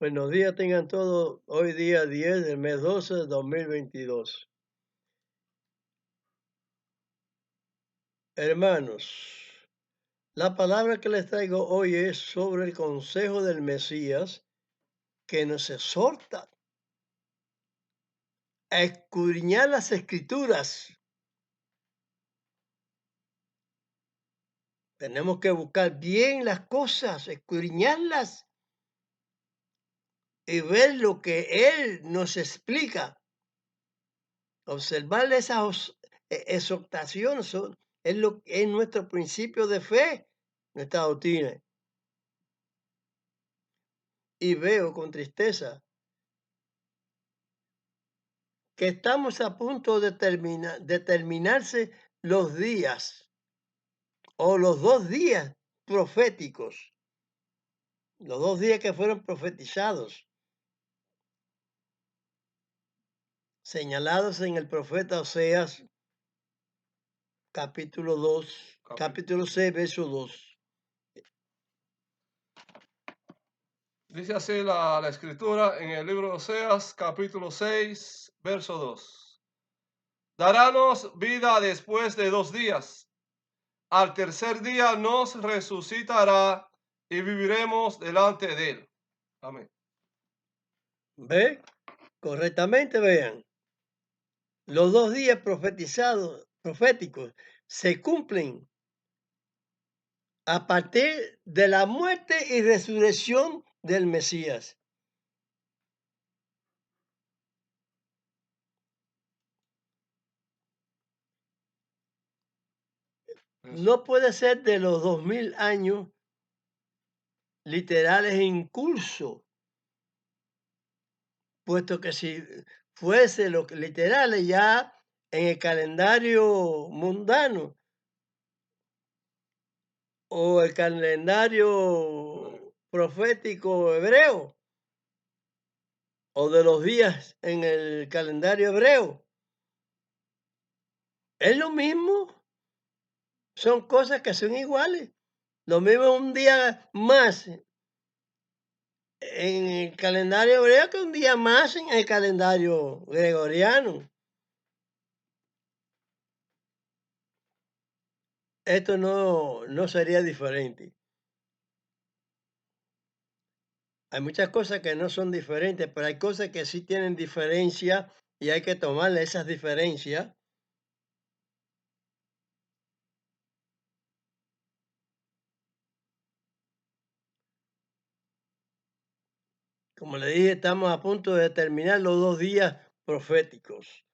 Buenos días tengan todos. Hoy día 10 del mes 12 de 2022. Hermanos, la palabra que les traigo hoy es sobre el consejo del Mesías que nos exhorta a escudriñar las escrituras. Tenemos que buscar bien las cosas, escudriñarlas y ver lo que Él nos explica. Observar esas exhortaciones es nuestro principio de fe, nuestra doctrina. Y veo con tristeza que estamos a punto de terminarse los días o los 2 días proféticos, los 2 días que fueron profetizados, señalados en el profeta Oseas, capítulo 2, capítulo 6, verso 2. Dice así la escritura en el libro de Oseas, capítulo 6, verso 2. Darános vida después de 2 días. Al tercer día nos resucitará y viviremos delante de él. Amén. ¿Ve? Correctamente vean. Los 2 días proféticos, se cumplen a partir de la muerte y resurrección del Mesías. No puede ser de los 2000 años literales en curso, puesto que si fuese lo que literales ya en el calendario mundano o el calendario profético hebreo o de los días en el calendario hebreo, es lo mismo, son cosas que son iguales. Lo mismo un día más en el calendario hebreo que un día más en el calendario gregoriano. Esto no sería diferente. Hay muchas cosas que no son diferentes, pero hay cosas que sí tienen diferencia y hay que tomarle esas diferencias. Como le dije, estamos a punto de terminar los 2 días proféticos.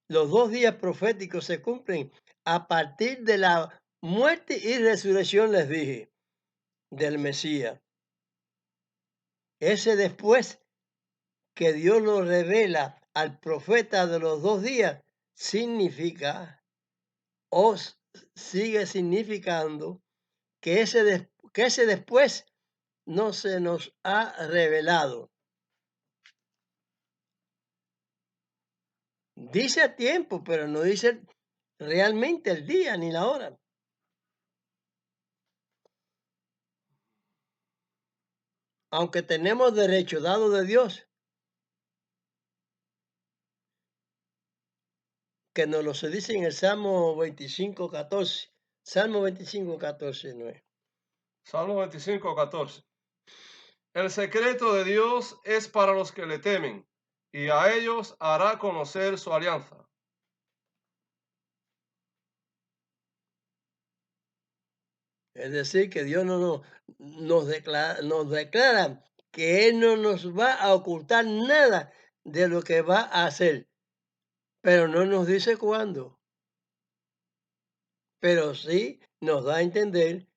Los 2 días proféticos se cumplen a partir de la muerte y resurrección, les dije, del Mesías. Ese después que Dios lo revela al profeta de los 2 días, significa o sigue significando que ese después no se nos ha revelado. Dice a tiempo, pero no dice realmente el día ni la hora. Aunque tenemos derecho dado de Dios, que nos lo se dice en el Salmo 25:14. Salmo 25:14, ¿no es? Salmo 25, 14. El secreto de Dios es para los que le temen, y a ellos hará conocer su alianza. Es decir, que Dios nos declara que Él no nos va a ocultar nada de lo que va a hacer, pero no nos dice cuándo. Pero sí nos da a entender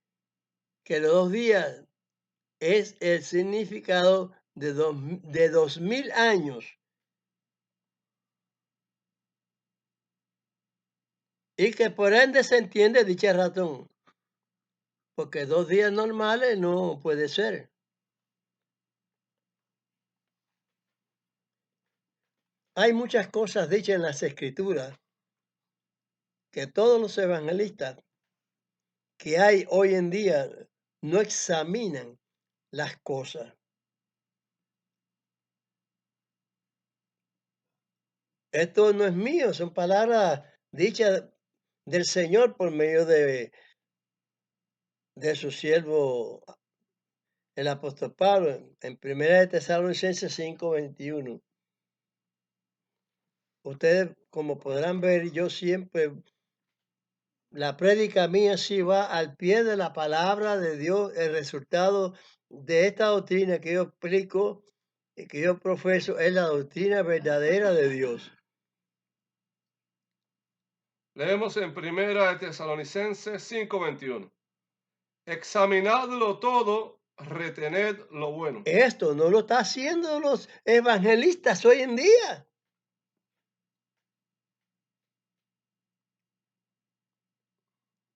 que los 2 días es el significado de 2000 años y que por ende se entiende dicha razón, porque 2 días normales no puede ser. Hay muchas cosas dichas en las Escrituras que todos los evangelistas que hay hoy en día no examinan las cosas. Esto no es mío, son palabras dichas del Señor por medio de su siervo, el apóstol Pablo, en Primera de Tesalonicenses 5:21. Ustedes, como podrán ver, yo siempre, la prédica mía sí va al pie de la palabra de Dios, el resultado de esta doctrina que yo explico y que yo profeso es la doctrina verdadera de Dios. Leemos en Primera de Tesalonicenses 5:21. Examinadlo todo, retened lo bueno. Esto no lo está haciendo los evangelistas hoy en día.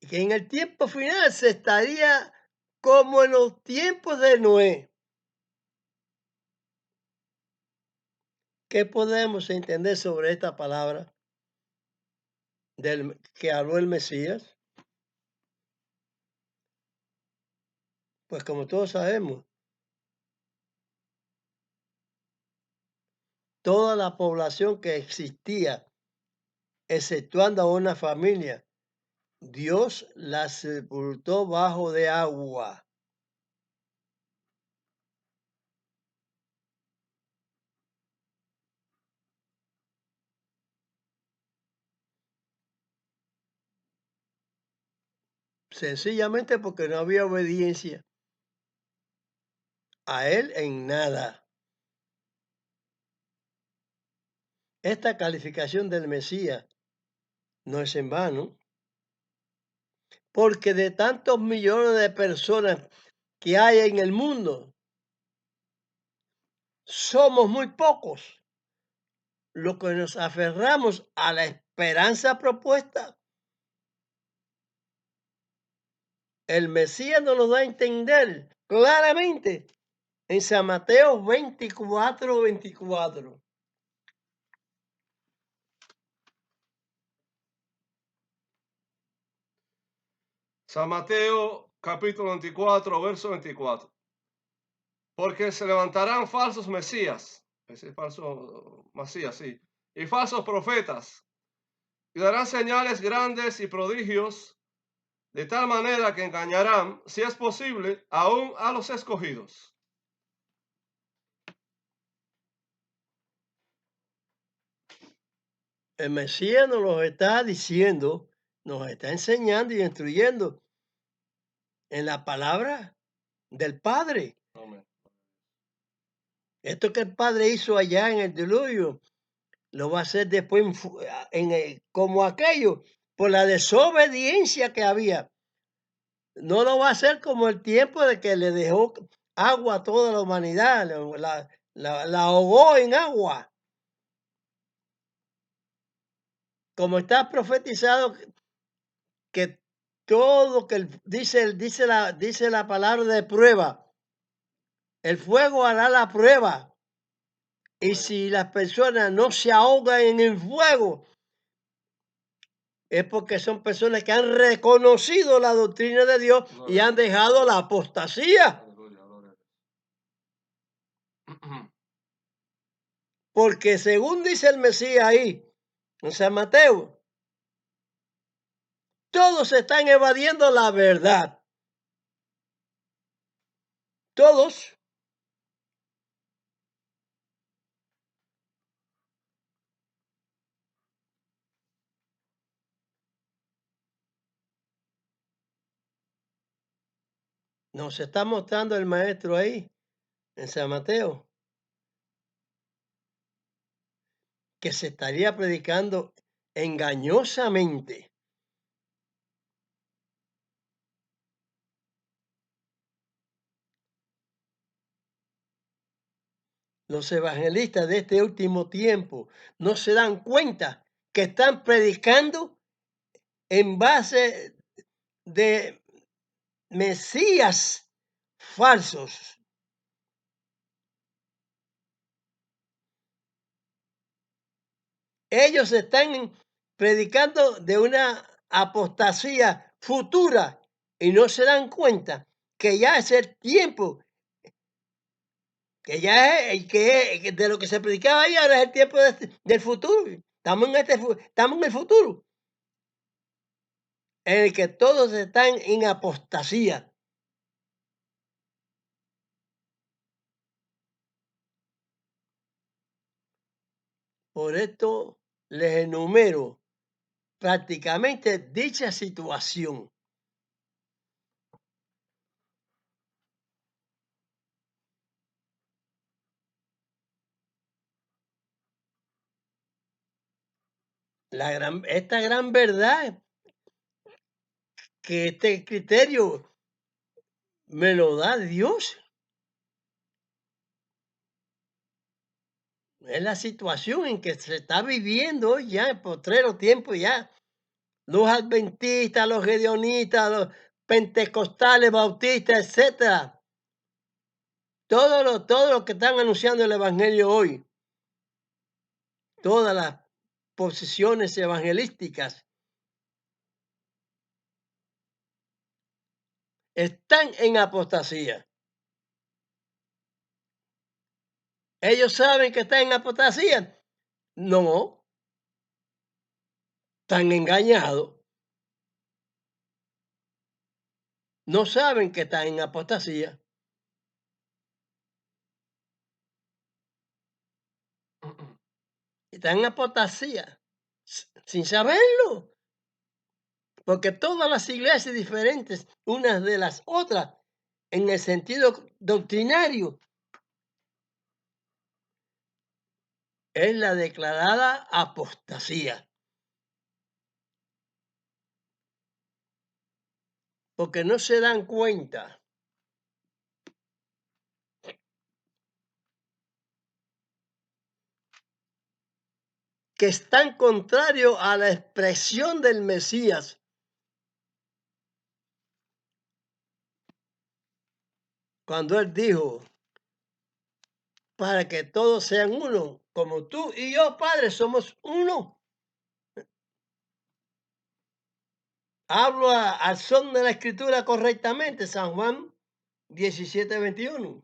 Y que en el tiempo final se estaría como en los tiempos de Noé. ¿Qué podemos entender sobre esta palabra que habló el Mesías? Pues como todos sabemos, toda la población que existía, exceptuando a una familia, Dios la sepultó bajo de agua. Sencillamente porque no había obediencia a Él en nada. Esta calificación del Mesías no es en vano, porque de tantos millones de personas que hay en el mundo, somos muy pocos los que nos aferramos a la esperanza propuesta. El Mesías nos lo da a entender claramente en San Mateo 24:24. San Mateo capítulo 24, verso 24. Porque se levantarán falsos mesías, ese falso mesías, sí, y falsos profetas, y darán señales grandes y prodigios, de tal manera que engañarán, si es posible, aún a los escogidos. El Mesías nos lo está diciendo, nos está enseñando y instruyendo en la palabra del Padre. Amén. Esto que el Padre hizo allá en el diluvio, lo va a hacer después como aquello, por la desobediencia que había. No lo va a hacer como el tiempo de que le dejó agua a toda la humanidad, la ahogó en agua. Como está profetizado que todo que dice la palabra de prueba, el fuego hará la prueba. Y si las personas no se ahogan en el fuego, es porque son personas que han reconocido la doctrina de Dios y han dejado la apostasía. Porque según dice el Mesías ahí, en San Mateo, todos están evadiendo la verdad. Todos. Nos está mostrando el maestro ahí, en San Mateo, que se estaría predicando engañosamente. Los evangelistas de este último tiempo no se dan cuenta que están predicando en base de mesías falsos. Ellos están predicando de una apostasía futura y no se dan cuenta que ya es el tiempo, que ya es, que de lo que se predicaba ahí ahora es el tiempo del futuro. Estamos estamos en el futuro, en el que todos están en apostasía. Por esto les enumero prácticamente dicha situación. Esta gran verdad, que este criterio me lo da Dios. Es la situación en que se está viviendo hoy ya en postrero tiempo ya. Los adventistas, los gedeonistas, los pentecostales, bautistas, etcétera. Todo lo que están anunciando el evangelio hoy, todas las posiciones evangelísticas están en apostasía. ¿Ellos saben que están en apostasía? No, están engañados. No saben que están en apostasía. Están en apostasía sin saberlo. Porque todas las iglesias diferentes, unas de las otras, en el sentido doctrinario, es la declarada apostasía. Porque no se dan cuenta que están contrarios a la expresión del Mesías. Cuando él dijo, para que todos sean uno, como tú y yo, Padre, somos uno. Hablo al son de la escritura correctamente, San Juan 17:21.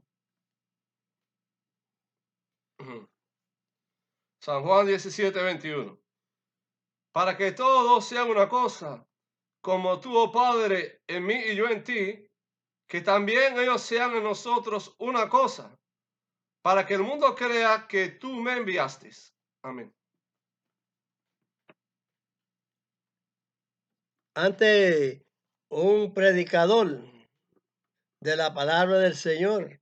San Juan 17:21. Para que todos sean una cosa, como tú, oh Padre, en mí y yo en ti, que también ellos sean en nosotros una cosa, para que el mundo crea que tú me enviaste. Amén. Antes, un predicador de la palabra del Señor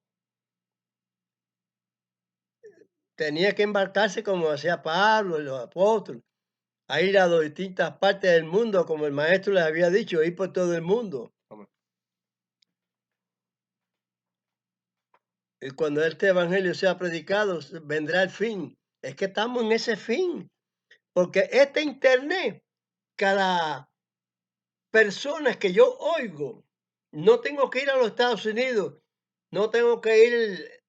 tenía que embarcarse como hacía Pablo y los apóstoles, a ir a las distintas partes del mundo, como el maestro les había dicho, ir por todo el mundo. Amén. Y cuando este evangelio sea predicado, vendrá el fin. Es que estamos en ese fin, porque este internet, cada persona que yo oigo, no tengo que ir a los Estados Unidos, no tengo que ir.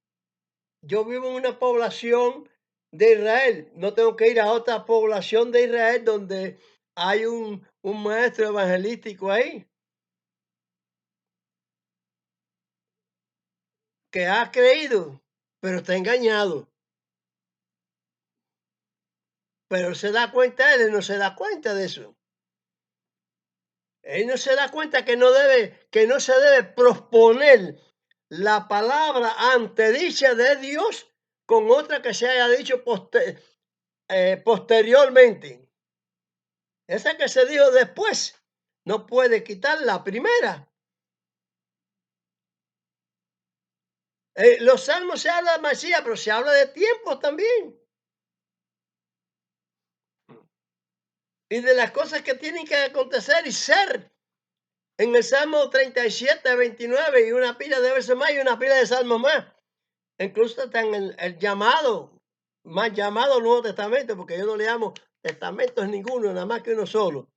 Yo vivo en una población de Israel, no tengo que ir a otra población de Israel donde hay un maestro evangelístico ahí que ha creído, pero está engañado. Pero se da cuenta él no se da cuenta de eso. Él no se da cuenta que no se debe posponer la palabra antedicha de Dios con otra que se haya dicho posteriormente. Esa que se dijo después no puede quitar la primera. Los salmos se habla de Mesías, pero se habla de tiempos también. Y de las cosas que tienen que acontecer y ser. En el Salmo 37, 29 y una pila de versos más y una pila de salmos más. Incluso está en el llamado, más llamado Nuevo Testamento, porque yo no le llamo testamentos ninguno, nada más que uno solo.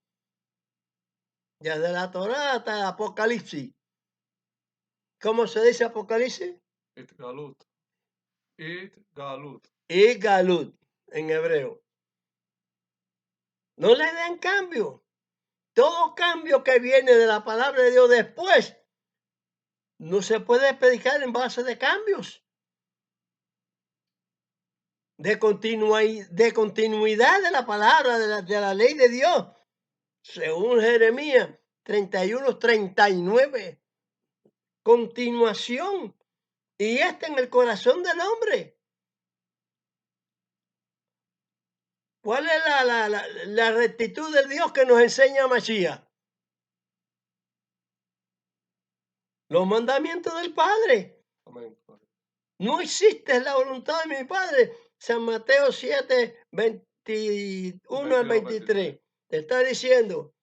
Desde la Torá hasta el Apocalipsis. ¿Cómo se dice Apocalipsis? Itgalut. Itgalut. Y Galut, en hebreo. No le den cambio. Todo cambio que viene de la palabra de Dios después No se puede predicar en base de cambios, de continuidad de la palabra, de la ley de Dios, según Jeremías 31:39. Continuación. Y está en el corazón del hombre. ¿Cuál es la rectitud del Dios que nos enseña Mashiach? Los mandamientos del Padre. Amén. No existe la voluntad de mi Padre. San Mateo 7, 21 al 23. Te está diciendo,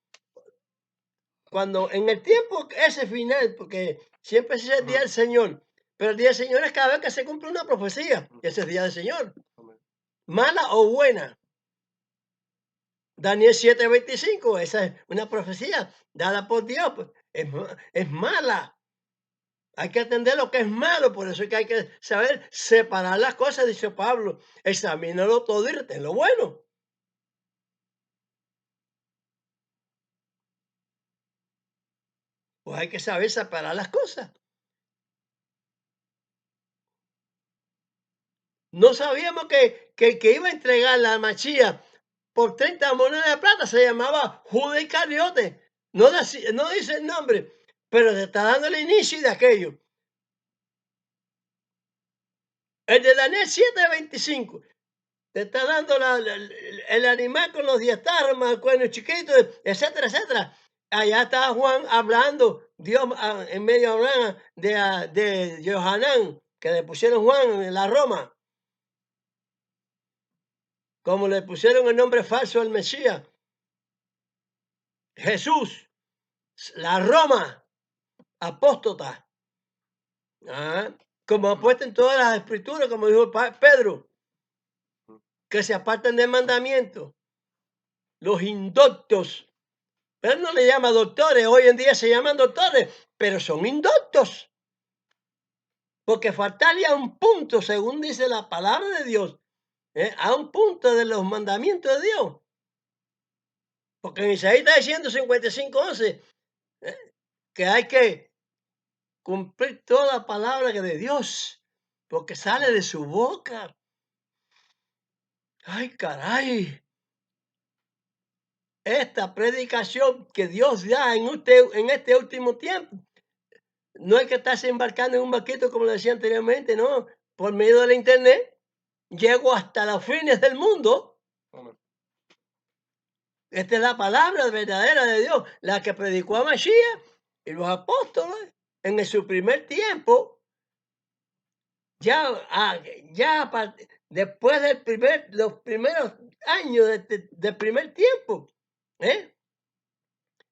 cuando en el tiempo ese final, porque siempre es el día del Señor, pero el día del Señor es cada vez que se cumple una profecía. Ese es el día del Señor. Amén. Mala o buena. Daniel 7:25, esa es una profecía dada por Dios. Pues, es mala. Hay que atender lo que es malo, por eso es que hay que saber separar las cosas, dice Pablo. Examínalo todo y retén lo bueno. Pues hay que saber separar las cosas. No sabíamos que el que iba a entregar la machía por 30 monedas de plata se llamaba Judas Iscariote. No, no dice el nombre, pero te está dando el inicio de aquello. El de Daniel 7:25 te está dando el animal con los diastamas, el cuerno chiquito, etcétera, etcétera. Allá está Juan hablando, Dios en medio hablando de Johanán, que le pusieron Juan en la Roma, como le pusieron el nombre falso al Mesías. Jesús, la Roma, apóstata. Como apuesta en todas las escrituras, como dijo Pedro, que se apartan del mandamiento. Los indoctos. Él no le llama doctores, hoy en día se llaman doctores, pero son indoctos. Porque faltarle a un punto, según dice la palabra de Dios, a un punto de los mandamientos de Dios. Porque en Isaías está diciendo 55:11 que hay que cumplir toda palabra de Dios, porque sale de su boca. ¡Ay, caray! Esta predicación que Dios da en este último tiempo, no hay que estarse embarcando en un barquito como lo decía anteriormente, no. Por medio de la internet, llego hasta los fines del mundo. Amén. Esta es la palabra verdadera de Dios, la que predicó a Mashiach y los apóstoles en su primer tiempo. Después los primeros años del primer tiempo,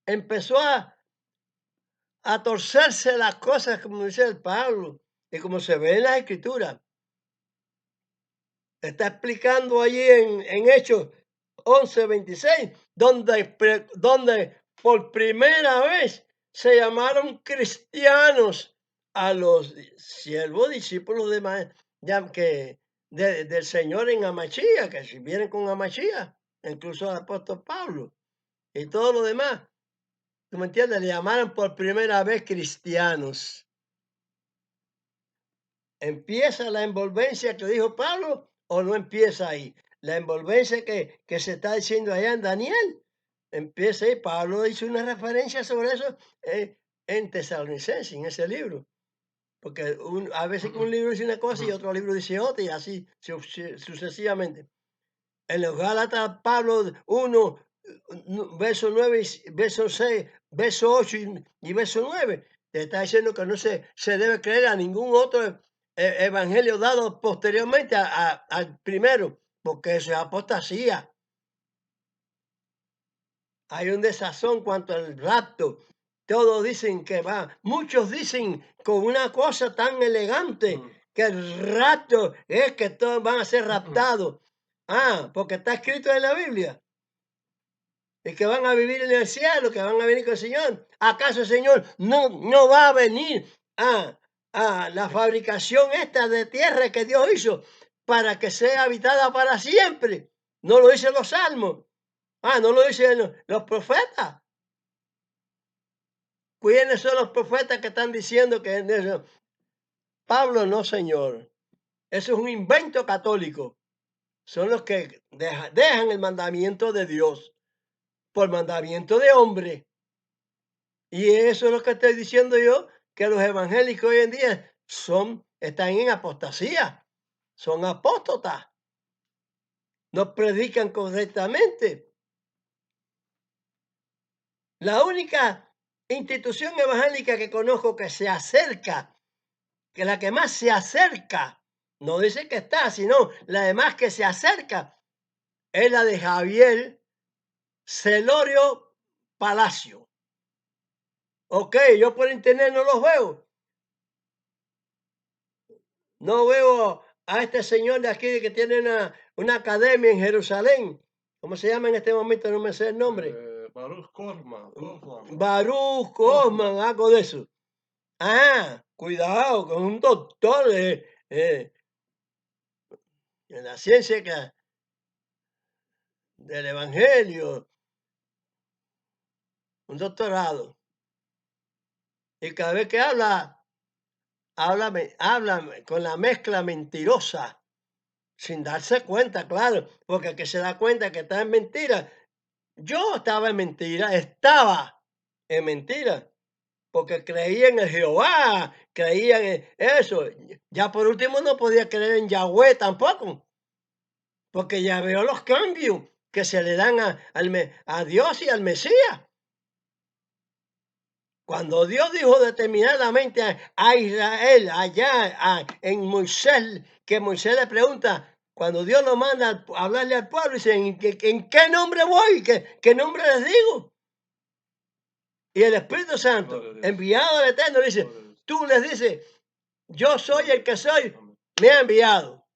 empezó a torcerse las cosas, como dice el Pablo, y como se ve en las escrituras. Está explicando allí en Hechos 11:26, donde por primera vez se llamaron cristianos a los siervos discípulos del Señor en Amachía, que si vienen con Amachía, incluso al apóstol Pablo y todo lo demás. ¿Tú me entiendes? Le llamaron por primera vez cristianos. ¿Empieza la envolvencia que dijo Pablo o no empieza ahí? La envolvencia que se está diciendo allá en Daniel, empieza ahí. Pablo hizo una referencia sobre eso en Tesalonicenses, en ese libro. Porque a veces un libro dice una cosa y otro libro dice otra, y así sucesivamente. En los Gálatas, Pablo 1, verso 9, verso 6, verso 8 y verso 9, te está diciendo que no se debe creer a ningún otro evangelio dado posteriormente al primero, porque eso es apostasía. Hay un desazón cuanto al rapto. Todos dicen que va. Muchos dicen con una cosa tan elegante que el rapto es que todos van a ser raptados. Porque está escrito en la Biblia. Y que van a vivir en el cielo, que van a venir con el Señor. ¿Acaso el Señor no va a venir a la fabricación esta de tierra que Dios hizo para que sea habitada para siempre? No lo dicen los salmos. No lo dicen los profetas. ¿Quiénes son los profetas que están diciendo que eso? Pablo no, señor. Eso es un invento católico. Son los que dejan el mandamiento de Dios por mandamiento de hombre. Y eso es lo que estoy diciendo yo, que los evangélicos hoy en día están en apostasía, son apóstatas, no predican correctamente. La única institución evangélica que conozco que se acerca, que la que más se acerca, no dice que está, sino la de más que se acerca, es la de Javier Celorio Palacio. Ok, yo por internet no los veo. No veo a este señor de aquí que tiene una academia en Jerusalén. ¿Cómo se llama en este momento? No me sé el nombre. Baruch Korman. Baruch Osman, algo de eso. Ah, cuidado, con un doctor en la ciencia del Evangelio, un doctorado. Y cada vez que habla con la mezcla mentirosa, sin darse cuenta, claro, porque el que se da cuenta que está en mentira. Yo estaba en mentira, porque creía en el Jehová, creía en eso. Ya por último no podía creer en Yahweh tampoco, porque ya veo los cambios que se le dan a Dios y al Mesías. Cuando Dios dijo determinadamente a Israel allá en Moisés, que Moisés le pregunta, cuando Dios lo manda a hablarle al pueblo, dice, ¿en qué nombre voy? ¿Qué nombre les digo? Y el Espíritu Santo, enviado del Eterno, dice, tú les dices, yo soy el que soy, me ha enviado.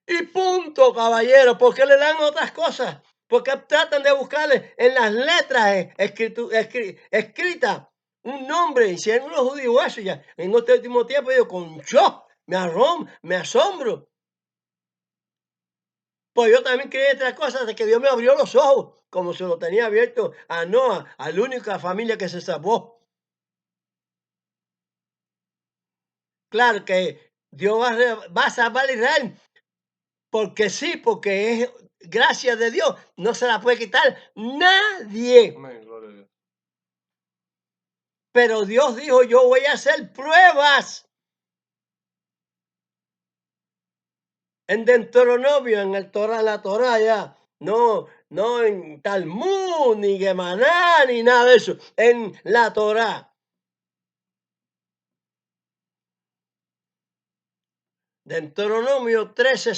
Y punto, caballero, ¿por qué le dan otras cosas? Porque tratan de buscarle en las letras escritas un nombre, y si en los judíos eso ya, en este último tiempo yo con shock, me asombro. Pues yo también creí otras cosas de que Dios me abrió los ojos, como se lo tenía abierto a Noah, a la única familia que se salvó. Claro que Dios va a salvar a Israel, porque sí, porque es gracia de Dios, no se la puede quitar nadie. Amén, gloria a Dios. Pero Dios dijo, yo voy a hacer pruebas. En Deuteronomio, en la Torah ya, no en Talmud, ni Gemaná, ni nada de eso, en la Torah. Deuteronomio 13,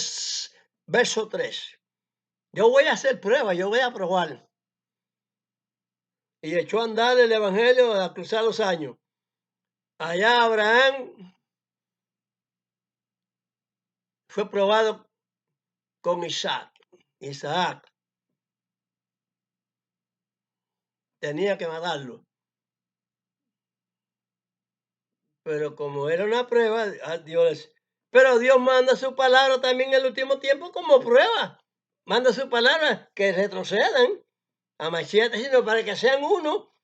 verso 3. Yo voy a hacer pruebas, yo voy a probar. Y echó a andar el evangelio a cruzar los años. Allá Abraham fue probado con Isaac tenía que matarlo. Pero como era una prueba, pero Dios manda su palabra también en el último tiempo como prueba. Manda su palabra que retrocedan a Mashiach, sino para que sean uno.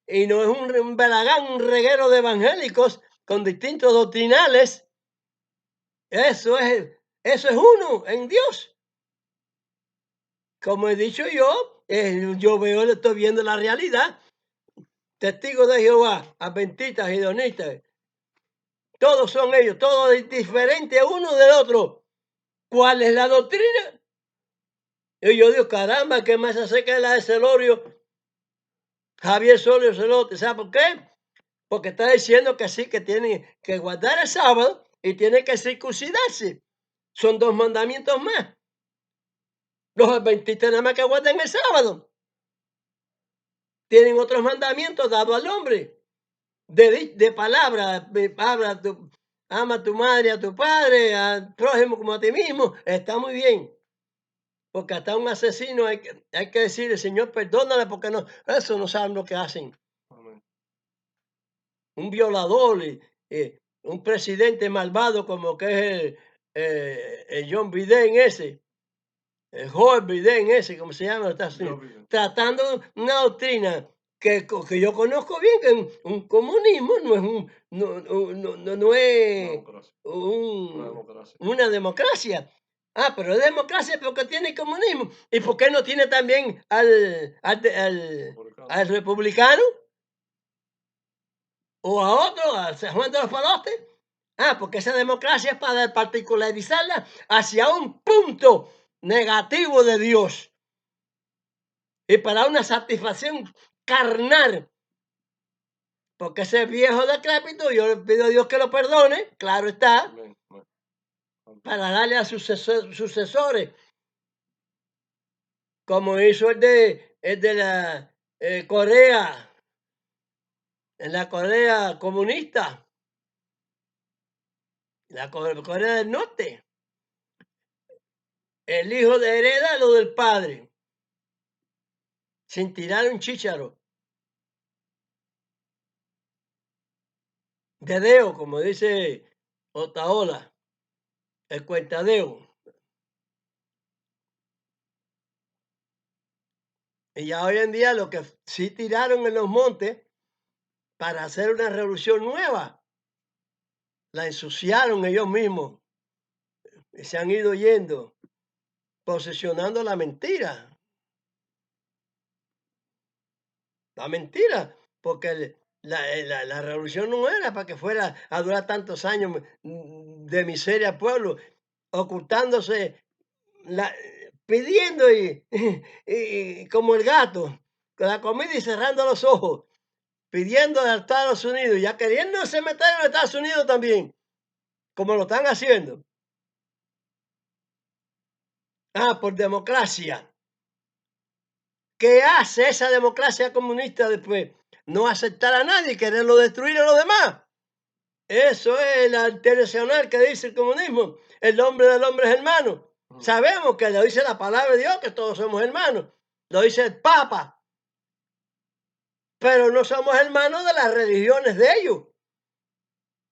Y no es un belagán, un reguero de evangélicos con distintos doctrinales. Eso es uno en Dios. Como he dicho yo, estoy viendo la realidad. Testigos de Jehová, adventistas, hedonistas, todos son ellos, todos diferentes uno del otro. ¿Cuál es la doctrina? Y yo digo, caramba, ¿qué más acerca de la de Celorio? Javier Solio Celote, ¿sabe por qué? Porque está diciendo que sí, que tiene que guardar el sábado y tiene que circuncidarse. Son dos mandamientos más. Los adventistas nada más que guardan el sábado. Tienen otros mandamientos dados al hombre. De palabra, ama a tu madre, a tu padre, al prójimo como a ti mismo. Está muy bien. Porque hasta un asesino hay que decirle, Señor, perdónale, porque eso no saben lo que hacen. Amén. Un violador, un presidente malvado como que es el John Biden ese, el Joe Biden ese, como se llama, está tratando una doctrina que yo conozco bien, que un comunismo no es no es democracia. Una un democracia. una democracia. Ah, pero es democracia porque tiene comunismo. ¿Y por qué no tiene también Republicano. al republicano? O a otro, a San Juan de los Palotes. Ah, porque esa democracia es para particularizarla hacia un punto negativo de Dios y para una satisfacción carnal. Porque ese viejo decrépito, yo le pido a Dios que lo perdone, claro está, Amén, amén. Amén. para darle a sucesores, como hizo el de la Corea, en la Corea comunista, la Corea del Norte. El hijo hereda lo del padre, sin tirar un chícharo. Dedeo, como dice Otaola, el cuentadeo. Y ya hoy en día lo que sí tiraron en los montes para hacer una revolución nueva, la ensuciaron ellos mismos y se han ido yendo, posesionando la mentira. La mentira, porque la revolución no era para que fuera a durar tantos años de miseria al pueblo, ocultándose, pidiendo y como el gato, con la comida y cerrando los ojos, pidiendo a Estados Unidos, ya queriéndose meter en Estados Unidos también, como lo están haciendo. Ah, por democracia. ¿Qué hace esa democracia comunista después? No aceptar a nadie y quererlo destruir a los demás. Eso es la internacional que dice el comunismo. El hombre del hombre es hermano. Sabemos que lo dice la palabra de Dios, que todos somos hermanos. Lo dice el Papa. Pero no somos hermanos de las religiones de ellos.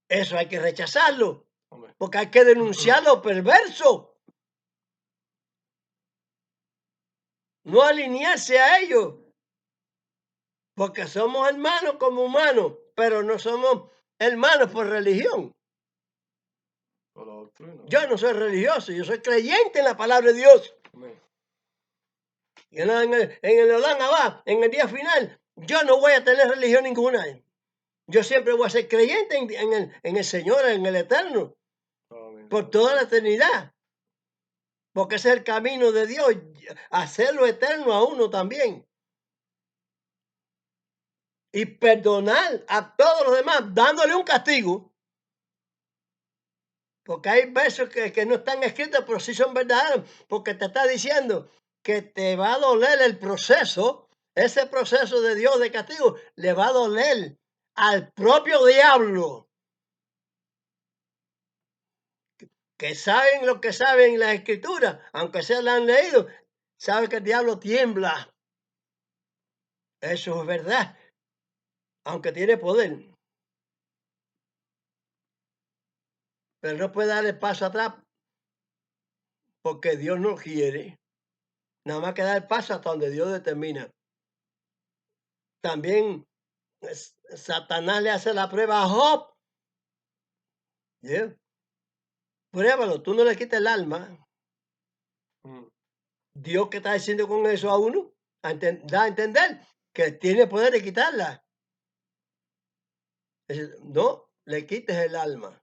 Eso hay que rechazarlo. Amén. Porque hay que denunciar lo perverso. No alinearse a ellos. Porque somos hermanos como humanos, pero no somos hermanos por religión. Por la doctrina. Yo no soy religioso, yo soy creyente en la palabra de Dios. Amén. Y en el Olán Abá, en el día final, yo no voy a tener religión ninguna. Yo siempre voy a ser creyente en el Señor, en el Eterno, Amén. por toda la eternidad. Porque ese es el camino de Dios, hacerlo eterno a uno también. Y perdonar a todos los demás, dándole un castigo. Porque hay versos que no están escritos, pero sí son verdaderos. Porque te está diciendo que te va a doler el proceso. Ese proceso de Dios de castigo le va a doler al propio diablo. Que saben lo que saben la escritura, aunque se la han leído, sabe que el diablo tiembla. Eso es verdad, aunque tiene poder. Pero no puede dar el paso atrás porque Dios no quiere. Nada más que dar el paso hasta donde Dios determina. También Satanás le hace la prueba a Job. ¿Yeah? Pruébalo, tú no le quites el alma. Dios, que está diciendo con eso a uno, da a entender que tiene poder de quitarla. No le quites el alma.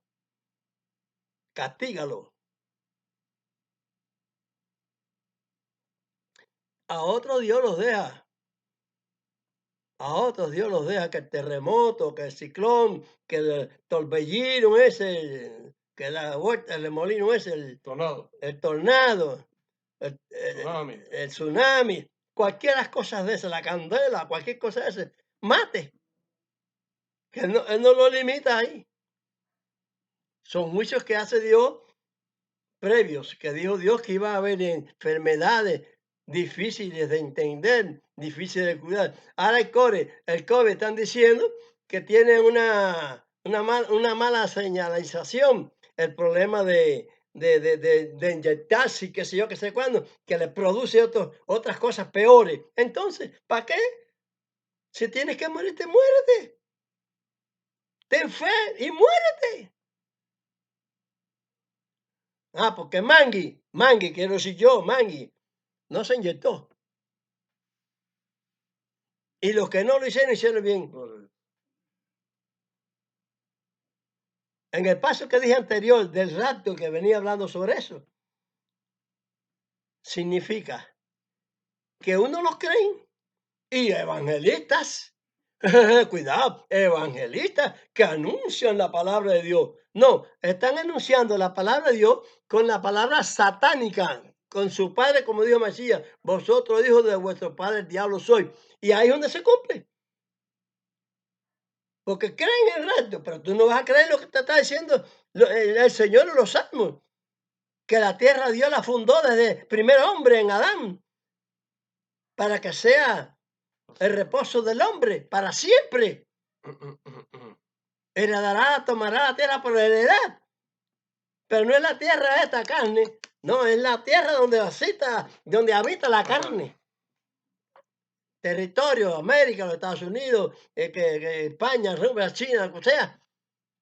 Castígalo. A otros Dios los deja. A otros Dios los deja, que el terremoto, que el ciclón, que el torbellino ese, que la vuelta, el remolino ese, Tornado. el tornado, Tsunami. el tsunami, cualquiera de las cosas de esas, la candela, cualquier cosa de esas, mate. Que él no lo limita ahí. Son juicios que hace Dios previos, que dijo Dios que iba a haber enfermedades difíciles de entender, difíciles de cuidar. Ahora el COVID están diciendo que tiene una mala señalización, el problema de inyectarse y qué sé yo, qué sé cuándo, que le produce otras cosas peores. Entonces, ¿para qué? Si tienes que morirte, muérete. Ten fe y muérete. Ah, porque Mangui, quiero decir yo, Mangui, no se inyectó. Y los que no lo hicieron bien. Gloria a Dios. En el paso que dije anterior del rapto que venía hablando sobre eso, significa que uno los cree y evangelistas, cuidado, evangelistas que anuncian la palabra de Dios. No, están anunciando la palabra de Dios con la palabra satánica, con su padre, como dijo Mesías, vosotros hijos de vuestro padre el diablo soy. Y ahí es donde se cumple. Porque creen en el rapto, pero tú no vas a creer lo que te está diciendo el Señor en los salmos, que la tierra Dios la fundó desde el primer hombre en Adán, para que sea el reposo del hombre para siempre. Heredará, tomará la tierra por heredad. Pero no es la tierra esta carne, no, es la tierra donde habita la carne. Territorio, América, los Estados Unidos, que España, Rusia, China, o sea,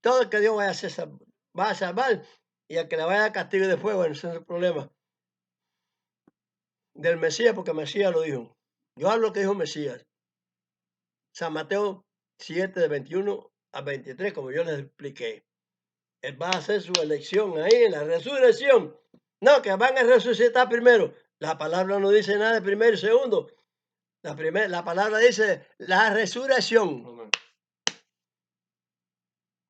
todo el que Dios va a salvar y al que le vaya a dar castigo de fuego, ese es el problema del Mesías, porque Mesías lo dijo. Yo hablo lo que dijo Mesías. San Mateo 7, de 21 a 23, como yo les expliqué. Él va a hacer su elección ahí en la resurrección. No, que van a resucitar primero. La palabra no dice nada de primero y segundo. La palabra dice la resurrección. Amén.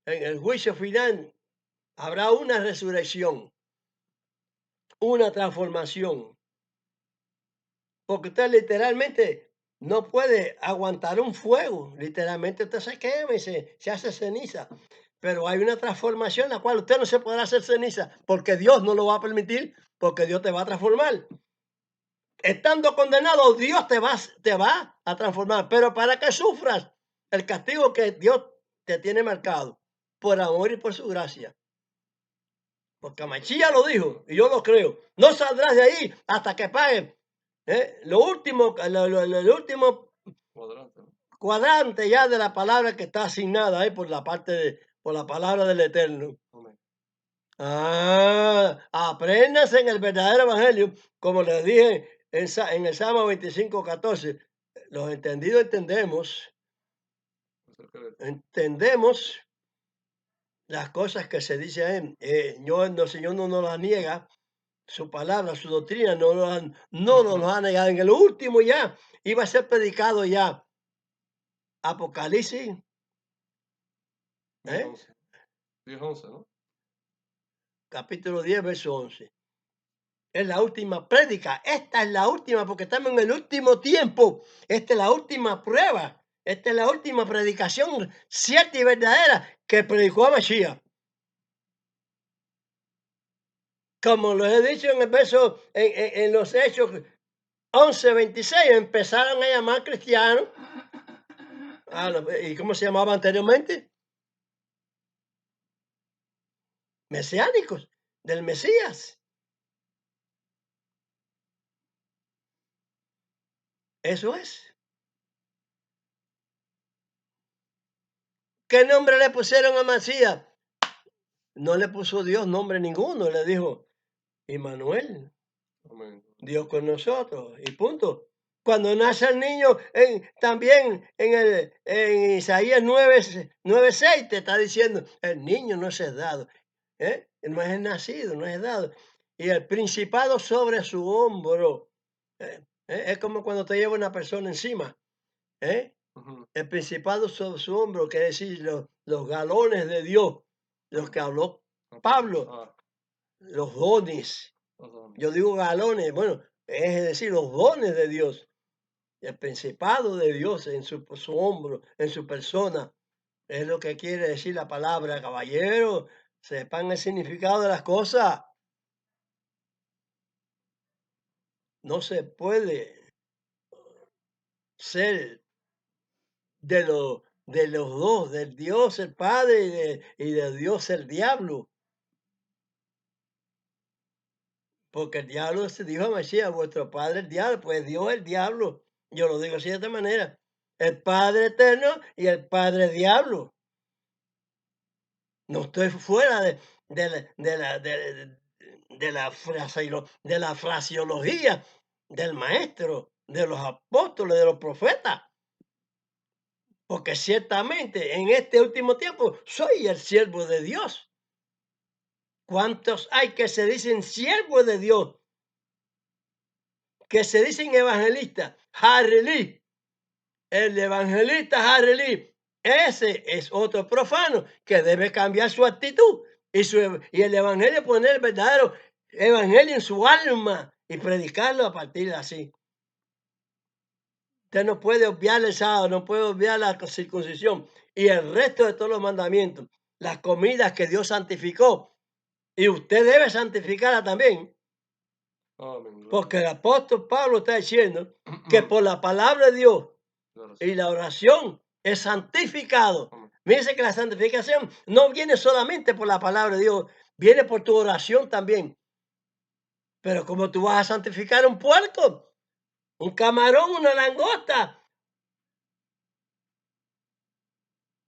En el juicio final habrá una resurrección, una transformación. Porque usted literalmente no puede aguantar un fuego. Literalmente usted se quema y se hace ceniza. Pero hay una transformación en la cual usted no se podrá hacer ceniza porque Dios no lo va a permitir, porque Dios te va a transformar. Estando condenado, Dios te va a transformar, pero para que sufras el castigo que Dios te tiene marcado por amor y por su gracia. Porque Machía lo dijo y yo lo creo. No saldrás de ahí hasta que paguen lo último, el último Cuadrante, ¿no? cuadrante ya de la palabra que está asignada ahí por por la palabra del Eterno. Amén. Apréndase en el verdadero evangelio, como les dije en el Salmo 25:14. Los entendidos entendemos las cosas que se dicen. El Señor no nos las niega, su palabra, su doctrina no nos lo ha negado. En el último ya iba a ser predicado ya Apocalipsis 10, ¿eh? 11. 10, 11, ¿no? Capítulo 10, verso 11. Es la última prédica. Esta es la última porque estamos en el último tiempo. Esta es la última prueba. Esta es la última predicación cierta y verdadera que predicó a Mashiach. Como lo he dicho en el verso, en los Hechos 11:26, empezaron a llamar cristianos. ¿Y cómo se llamaba anteriormente? Mesiánicos, del Mesías. Eso es. ¿Qué nombre le pusieron a Mesías? No le puso Dios nombre ninguno, le dijo Immanuel, Amén. Dios con nosotros, y punto. Cuando nace el niño, también en Isaías 9:6 te está diciendo, el niño no se es dado, no es nacido, no es dado. Y el principado sobre su hombro. Es como cuando te lleva una persona encima. Ujú. El principado sobre su hombro, quiere decir los galones de Dios, los que habló Pablo, Ah, los dones. los dones. Yo digo galones, bueno, es decir, los dones de Dios, el principado de Dios en su hombro, en su persona. Es lo que quiere decir la palabra, caballero. Sepan el significado de las cosas. No se puede ser de los dos, del Dios el Padre y de Dios el diablo. Porque el diablo se dijo a Mesías, vuestro padre el diablo, pues Dios el diablo. Yo lo digo así de esta manera. el padre eterno y el padre diablo. No estoy fuera de la fraseología del maestro, de los apóstoles, de los profetas. Porque ciertamente en este último tiempo soy el siervo de Dios. ¿Cuántos hay que se dicen siervos de Dios? Que se dicen evangelistas. Harry Lee, el evangelista Harry Lee, ese es otro profano que debe cambiar su actitud y el evangelio, poner el verdadero evangelio en su alma y predicarlo a partir de así. Usted no puede obviar el sábado, no puede obviar la circuncisión y el resto de todos los mandamientos, las comidas que Dios santificó, y usted debe santificarla también. Amén. Porque el apóstol Pablo está diciendo que por la palabra de Dios y la oración es santificado. Fíjense que la santificación no viene solamente por la palabra de Dios, viene por tu oración también. Pero como tú vas a santificar un puerco, un camarón, una langosta,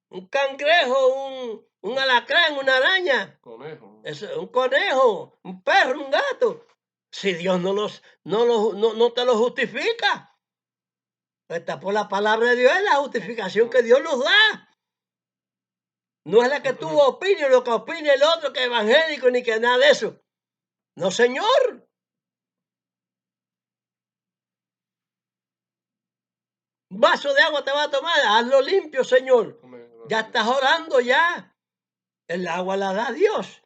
un cangrejo, un alacrán, una araña, Conejo. un conejo, un perro, un gato, si Dios no te lo justifica, está por la palabra de Dios, es la justificación que Dios nos da. No es la que tú opines, lo que opine el otro, que es evangélico, ni que nada de eso. No, señor. Un vaso de agua te va a tomar, hazlo limpio, Señor. Ya estás orando ya. El agua la da Dios.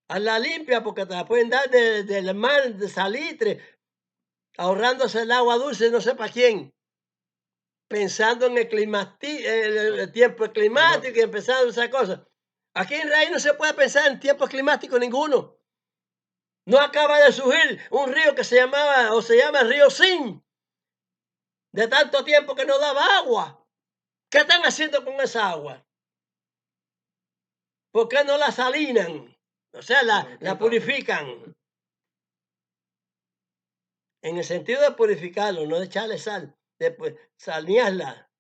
Hazla limpia porque te la pueden dar del mar de salitre, ahorrándose el agua dulce, no sé para quién. Pensando en el tiempo climático y empezando esas cosas. Aquí en Israel no se puede pensar en tiempos climáticos ninguno. No acaba de surgir un río que se llamaba o se llama el río Sin, de tanto tiempo que no daba agua. ¿Qué están haciendo con esa agua? ¿Por qué no la salinan? O sea, la purifican. En el sentido de purificarlo, no de echarle sal, de sanearla,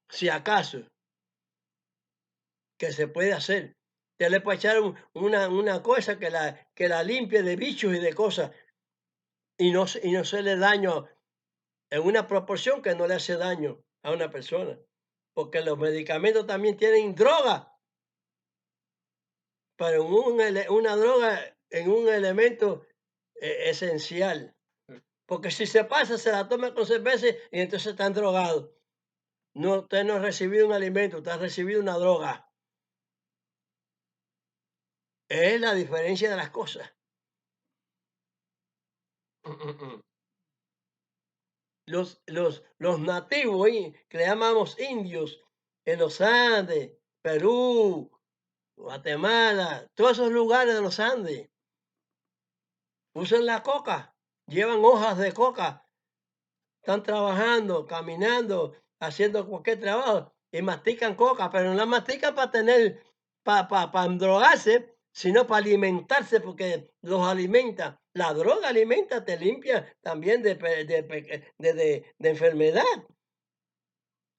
si acaso, que se puede hacer. Usted le puede echar una cosa que la limpie de bichos y de cosas y no se le daño en una proporción que no le hace daño a una persona. Porque los medicamentos también tienen droga, pero una droga en un elemento esencial. Porque si se pasa, se la toma con cerveza y entonces están drogados. No, usted no ha recibido un alimento, usted ha recibido una droga. Es la diferencia de las cosas. Los nativos, que le llamamos indios, en los Andes, Perú, Guatemala, todos esos lugares de los Andes, usan la coca, llevan hojas de coca, están trabajando, caminando, haciendo cualquier trabajo y mastican coca, pero no la mastican para tener, para drogarse, sino para alimentarse, porque los alimenta. La droga alimenta, te limpia también de enfermedad.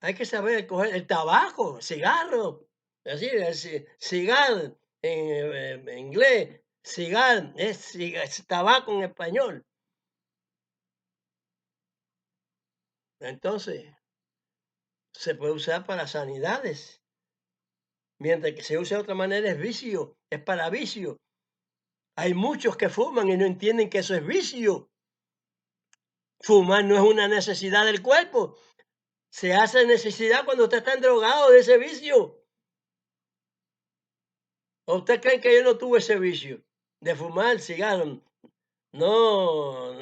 Hay que saber coger el tabaco, cigarro, es decir, cigar en inglés, cigar es tabaco en español. Entonces, se puede usar para sanidades, mientras que se usa de otra manera es vicio, es para vicio. Hay muchos que fuman y no entienden que eso es vicio. Fumar no es una necesidad del cuerpo, se hace necesidad cuando usted está drogado de ese vicio. ¿O usted cree que yo no tuve ese vicio de fumar cigarro? No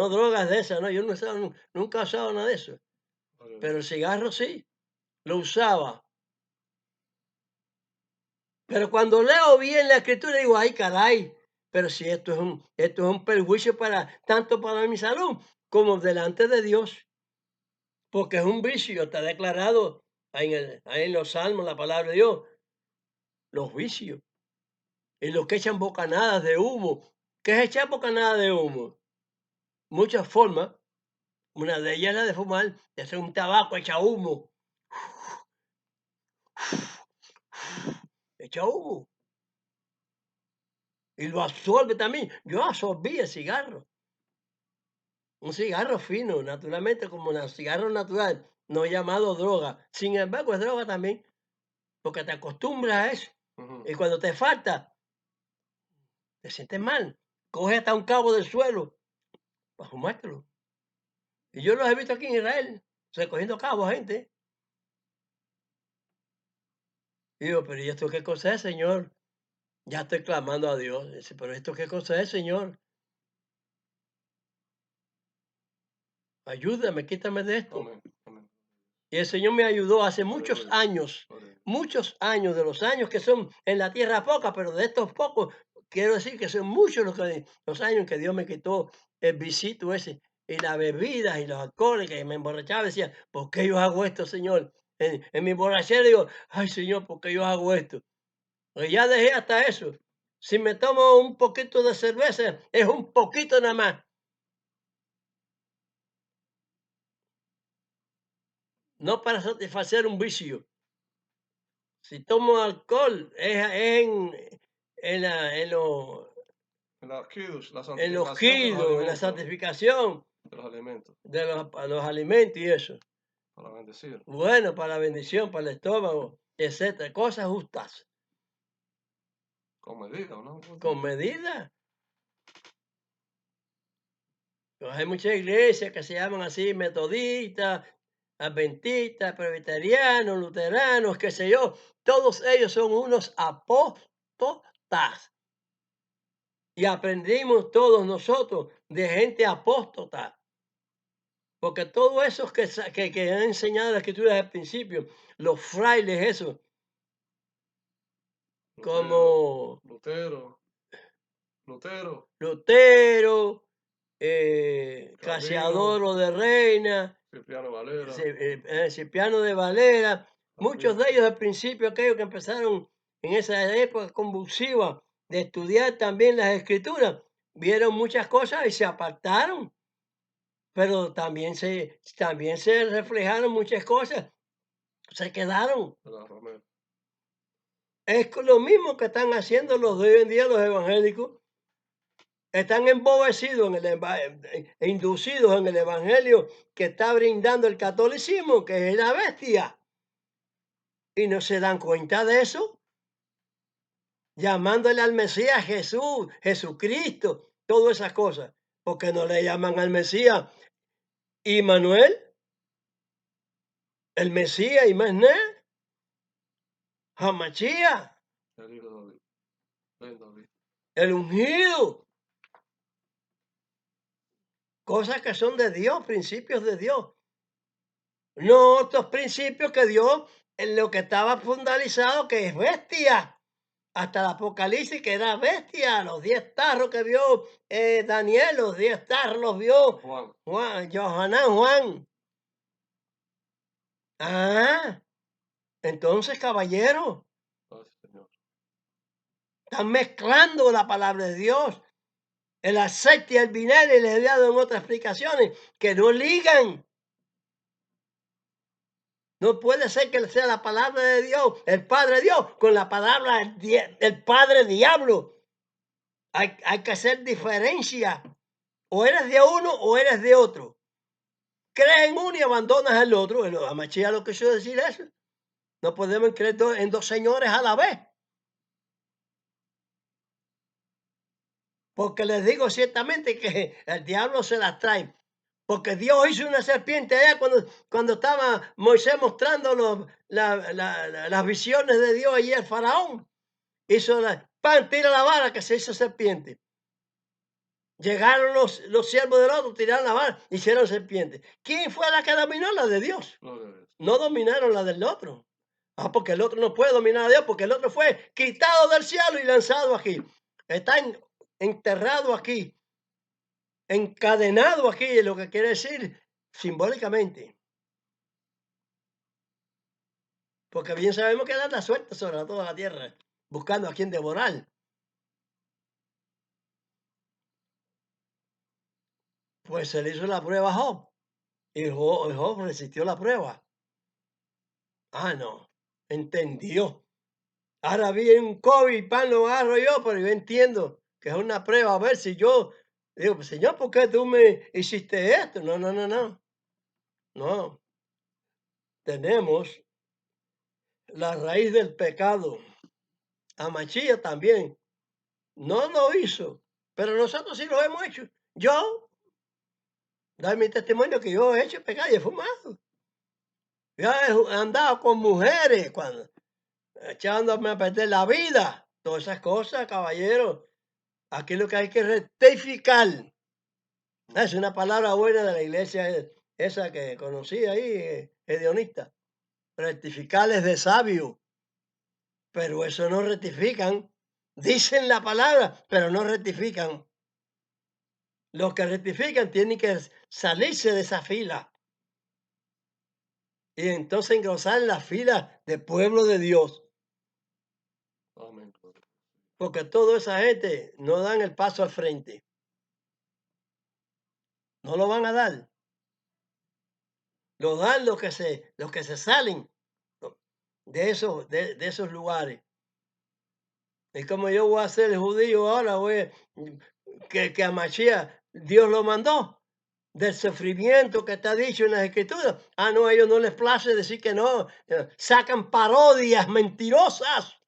drogas de esas, no, yo nunca he usado nada de eso. Pero el cigarro sí, lo usaba. Pero cuando leo bien la escritura digo, ay caray, pero si esto es un perjuicio tanto para mi salud como delante de Dios, porque es un vicio, está declarado ahí en los salmos, la palabra de Dios, los vicios. Y los que echan bocanadas de humo. ¿Qué es echar bocanadas de humo? Muchas formas. Una de ellas es la de fumar, de hacer un tabaco, echa humo, echa humo. Y lo absorbe también. Yo absorbí el cigarro. Un cigarro fino, naturalmente, como un cigarro natural, no llamado droga. Sin embargo, es droga también, porque te acostumbras a eso. Ujú. Y cuando te falta, te sientes mal. Coge hasta un cabo del suelo para fumártelo. Y yo los he visto aquí en Israel, recogiendo cabos, gente. Y digo, pero ¿y esto qué cosa es, Señor? Ya estoy clamando a Dios. Dice, pero ¿esto qué cosa es, Señor? Ayúdame, quítame de esto. Amén. Amén. Y el Señor me ayudó hace Aleluya. Aleluya. muchos años, de los años que son en la tierra pocas, pero de estos pocos, quiero decir que son muchos los años que Dios me quitó el visito ese, y las bebidas y los alcoholes, que me emborrachaba, decía, ¿por qué yo hago esto, Señor? En mi borrachera digo, ay, Señor, ¿por qué yo hago esto? Pues ya dejé hasta eso. Si me tomo un poquito de cerveza, es un poquito nada más, no para satisfacer un vicio. Si tomo alcohol es La en los santificación de los kilos, en la alimentos. santificación De los alimentos. de los alimentos y eso. Para bendecir. Bueno, para la bendición, para el estómago, etcétera. Cosas justas, Con medida, ¿no? con medida. Pues hay muchas iglesias que se llaman así, metodistas, adventistas, presbiterianos, luteranos, qué sé yo. Todos ellos son unos apóstotas. Y aprendimos todos nosotros de gente apóstata. Porque todos esos que han enseñado la escritura desde el principio, los frailes, esos, Lutero. como Lutero. Lutero. Lutero, Calvino. Casiodoro de Reina, Cipriano Valera. Cipriano de Valera, muchos de Calvino. ellos al principio, aquellos que empezaron en esa época convulsiva de estudiar también las escrituras, vieron muchas cosas y se apartaron, pero también se reflejaron muchas cosas, se quedaron. De la Romero. Es lo mismo que están haciendo los de hoy en día los evangélicos. Están embobecidos e inducidos en el evangelio que está brindando el catolicismo, que es la bestia. Y no se dan cuenta de eso, llamándole al Mesías Jesús, Jesucristo, todas esas cosas. Porque no le llaman al Mesías Immanuel, el Mesías y más nada, Hamachía, El hijo de David. Ven, David. el ungido. Cosas que son de Dios, principios de Dios. No otros principios que Dios en lo que estaba fundalizado, que es bestia. Hasta el Apocalipsis, que era bestia. Los 10 tarros que vio Daniel, los 10 tarros los vio Juan. Juan. Ah, entonces, caballero, Gracias, Señor. están mezclando la palabra de Dios. El aceite y el vinagre les he dado en otras explicaciones que no ligan. No puede ser que sea la palabra de Dios, el Padre Dios, con la palabra del Padre Diablo. Hay que hacer diferencia. O eres de uno o eres de otro. Crees en uno y abandonas al otro. A Machía lo que quiso decir eso. No podemos creer en dos señores a la vez. Porque les digo ciertamente que el diablo se las trae. Porque Dios hizo una serpiente allá cuando estaba Moisés mostrando las visiones de Dios allí al faraón. Hizo tira la vara que se hizo serpiente. Llegaron los siervos del otro, tiraron la vara, hicieron serpiente. ¿Quién fue la que dominó? La de Dios. Gloria a Dios. No dominaron la del otro. Porque el otro no puede dominar a Dios, porque el otro fue quitado del cielo y lanzado aquí. Está enterrado aquí, encadenado aquí, lo que quiere decir simbólicamente. Porque bien sabemos que él anda suelto sobre toda la tierra, buscando a quien devorar. Pues se le hizo la prueba a Job. Y Job resistió la prueba. Ah, no, entendió. Ahora viene un COVID, pan lo agarro yo, pero yo entiendo que es una prueba. A ver si yo digo, pues, Señor, ¿por qué tú me hiciste esto? No, no, no, no. No, tenemos la raíz del pecado. Amachía también no lo hizo, pero nosotros sí lo hemos hecho. Yo, doy mi testimonio que yo he hecho pecado y he fumado. Yo he andado con mujeres cuando echándome a perder la vida. Todas esas cosas, caballero. Aquí lo que hay que rectificar. Es una palabra buena de la iglesia esa que conocí ahí, hedionista. Rectificar es de sabio, pero eso no rectifican. Dicen la palabra, pero no rectifican. Los que rectifican tienen que salirse de esa fila y entonces engrosar la fila del pueblo de Dios, Amén. porque toda esa gente no dan el paso al frente, no lo van a dar. Lo dan los que se salen de esos lugares. Es como yo voy a ser judío ahora, que a Mashiach Dios lo mandó, del sufrimiento que está dicho en las escrituras. Ah, no, a ellos no les place decir que no, sacan parodias mentirosas,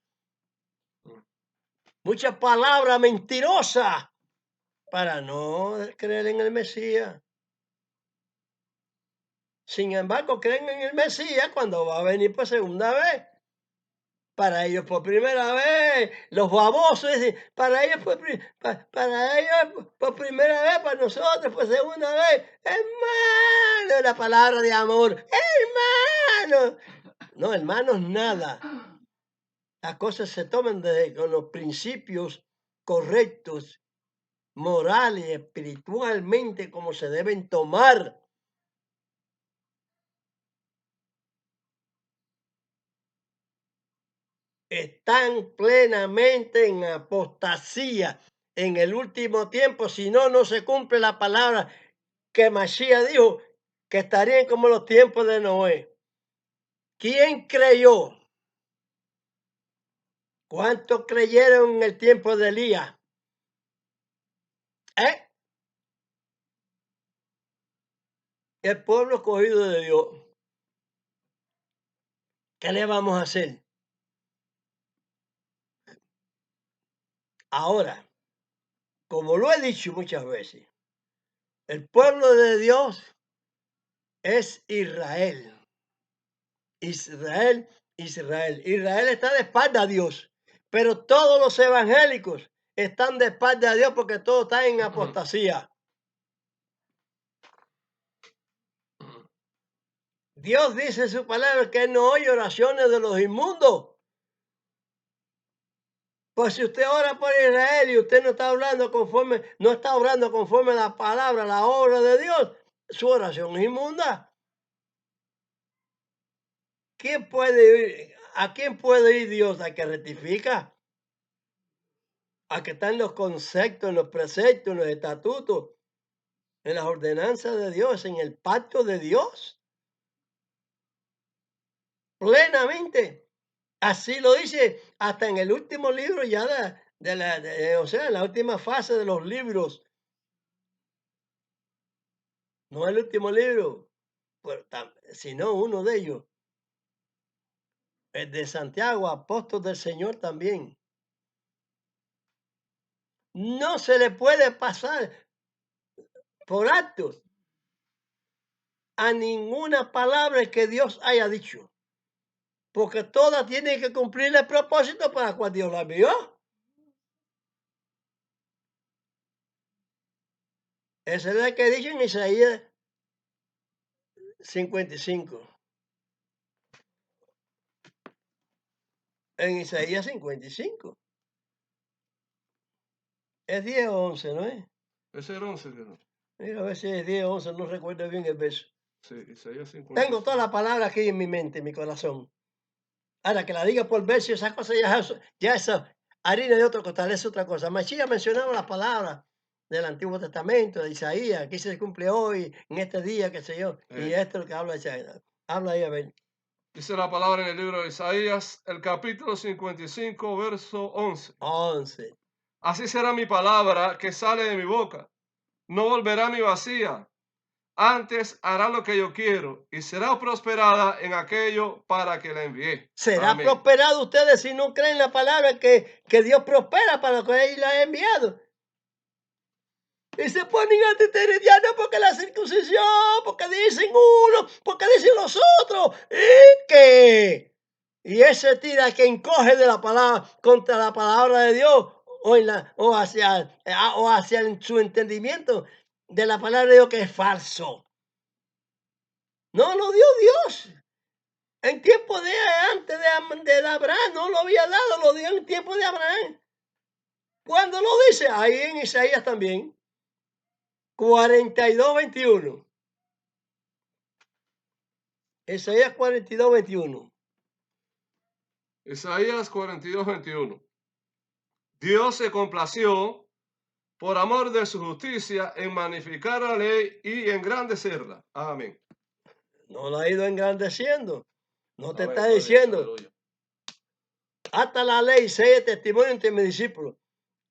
muchas palabras mentirosas para no creer en el Mesías. Sin embargo, creen en el Mesías cuando va a venir por segunda vez. Para ellos por primera vez, los babosos, para ellos para ellos por primera vez, para nosotros por segunda vez, hermano, la palabra de amor, hermano. No, hermanos, nada. Las cosas se toman con los principios correctos, morales, espiritualmente, como se deben tomar. Están plenamente en apostasía en el último tiempo, si no, no se cumple la palabra que Mashiach dijo, que estarían como los tiempos de Noé. ¿Quién creyó? ¿Cuántos creyeron en el tiempo de Elías? ¿Eh? El pueblo escogido de Dios. ¿Qué le vamos a hacer? Ahora, como lo he dicho muchas veces, el pueblo de Dios es Israel. Israel, Israel. Israel está de espalda a Dios, pero todos los evangélicos están de espalda a Dios porque todos están en apostasía. Dios dice en su palabra que no oye oraciones de los inmundos. Pues si usted ora por Israel y usted no está hablando conforme, no está orando conforme a la palabra, la obra de Dios, su oración es inmunda. ¿A quién puede ir Dios? ¿A que rectifica? ¿A que está en los conceptos, en los preceptos, en los estatutos, en las ordenanzas de Dios, en el pacto de Dios? Plenamente. Así lo dice hasta en el último libro ya o sea, en la última fase de los libros. No el último libro, sino uno de ellos. El de Santiago, apóstol del Señor también. No se le puede pasar por alto a ninguna palabra que Dios haya dicho, porque todas tienen que cumplir el propósito para el cual Dios la envió. Esa es la que dice en Isaías 55. En Isaías 55. Es 10 o 11, ¿no es? Ese era 11, ¿no? Mira, a ver si es 10 o 11, no recuerdo bien el verso. Sí, Isaías 50. Tengo toda la palabra aquí en mi mente, en mi corazón. Ahora, que la diga por verso, esa cosa ya eso, harina de otro costal, es otra cosa. Machía mencionaba las palabras del Antiguo Testamento, de Isaías, aquí se cumple hoy, en este día, qué sé yo, y esto es lo que habla Isaías. Habla ahí, a ver. Dice la palabra en el libro de Isaías, el capítulo 55, verso 11. 11. Así será mi palabra que sale de mi boca. No volverá a mi vacía. Antes hará lo que yo quiero y será prosperada en aquello para que la envié. Será Amén. prosperado ustedes si no creen la palabra que Dios prospera para lo que Él la ha enviado. Y se ponen antiterianos porque la circuncisión, porque dicen uno, porque dicen los otros. ¿Y qué? Y ese tira que encoge de la palabra contra la palabra de Dios o hacia su entendimiento de la palabra de Dios que es falso. No lo dio Dios. En tiempo de antes de Abraham no lo había dado, lo dio en tiempo de Abraham. ¿Cuándo lo dice? Ahí en Isaías también. 42:21. Isaías 42:21. Isaías 42, 21. Dios se complació por amor de su justicia en magnificar la ley y engrandecerla. Amén. No lo ha ido engrandeciendo. No te Amén, está gloria a Dios, diciendo, aleluya. hasta la ley sea testimonio entre mis discípulos.